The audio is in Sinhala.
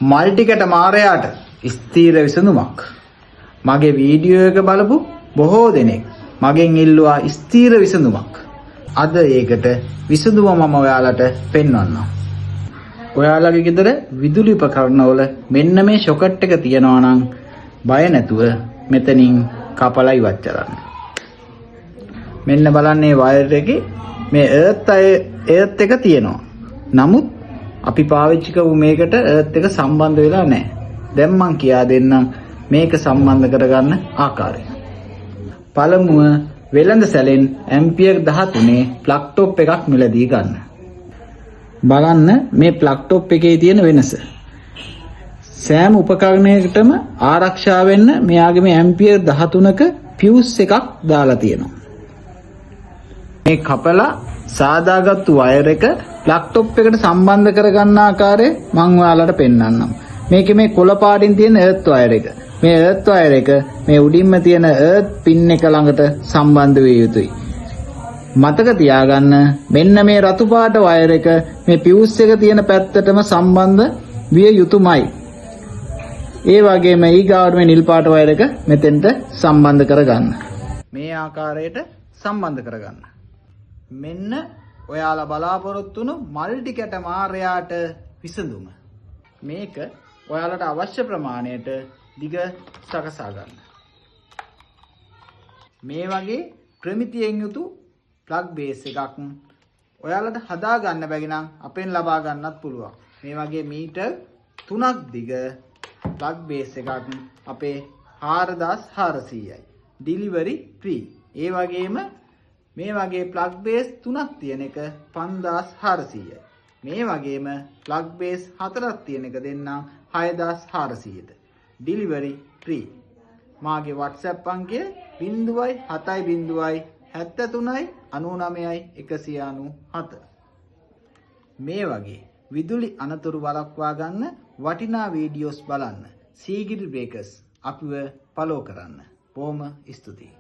මල්ටිකට මාරයාට ස්ථීර විසඳුමක්. මගේ වීඩියෝ එක බලපු බොහෝ දෙනෙක් මගෙන් ඉල්ලුවා ස්ථීර විසඳුමක්. අද ඒකට විසඳුම මම ඔයාලට පෙන්වන්නම්. ඔයාලගේ ගෙදර විදුලි උපකරණවල මෙන්න මේ සොකට් එක තියනවා නම් බය නැතුව මෙතනින් කපලා ඉවත් කරන්න. මෙන්න බලන්න මේ වයර් එකේ මේ එර්ත් එක තියෙනවා. නමුත් අපි පාවිච්චි කරපු මේකට එර්ත් එක සම්බන්ධ වෙලා නැහැ. දැන් මම කියා දෙන්නම් මේක සම්බන්ධ කරගන්න ආකාරය. පළමුව වෙළඳ සැලෙන් ඇම්පියර් 13 ප්ලග් ටොප් එකක් මිලදී ගන්න. බලන්න මේ ප්ලග් ටොප් එකේ තියෙන වෙනස. සෑම උපකරණයකටම ආරක්ෂා වෙන්න මෙයාගේ මේ ඇම්පියර් 13ක ෆියුස් එකක් දාලා තියෙනවා. මේ කපලා සාදාගත්තු වයර් එක ප්ලග් ටොප් එකට සම්බන්ධ කරගන්න ආකාරය මම ඔයාලට පෙන්නන්නම්. මේකේ මේ කොළ පාටින් තියෙන එර්ත් වයර් එක. මේ එර්ත් වයර් එක මේ උඩින්ම තියෙන එර්ත් පින් එක ළඟට සම්බන්ධ විය යුතුයි. මතක තියාගන්න මෙන්න මේ රතු පාට වයර් එක මේ ෆියුස් එක තියෙන පැත්තටම සම්බන්ධ විය යුතුමයි. ඒ වගේම ඊගාවට මේ නිල් පාට වයර් එක මෙතෙන්ට සම්බන්ධ කරගන්න. මේ ආකාරයට සම්බන්ධ කරගන්න. මෙන්න ඔයාලා බලාපොරොත්තු වුණු මල්ටි කැට මාරයාට විසඳුම. මේක ඔයාලට අවශ්‍ය ප්‍රමාණයට දිග සකසා ගන්න. මේ වගේ ප්‍රමිතියෙන් යුතු ප්ලග් බේස් එකක් ඔයාලට හදා ගන්න බැරි නම් අපෙන් ලබා ගන්නත් පුළුවන්. මේ වගේ මීටර් 3ක් දිග ප්ලග් බේස් එකක් අපේ 4400යි. Delivery free. ඒ වගේම මේ වගේ ප්ලග් බේස් 3ක් තියෙන එක 5400යි. මේ වගේම ප්ලග් බේස් 4ක් තියෙන එක දෙන්නම් 6400ට. Delivery free. මාගේ WhatsApp අංකය 070 73 99 197. මේ වගේ විදුලි අනතුරු වළක්වා ගන්න වටිනා වීඩියෝස් බලන්න සීගිරි බ්‍රේකර්ස් අපිව ෆලෝ කරන්න. බොහොම ස්තුතියි.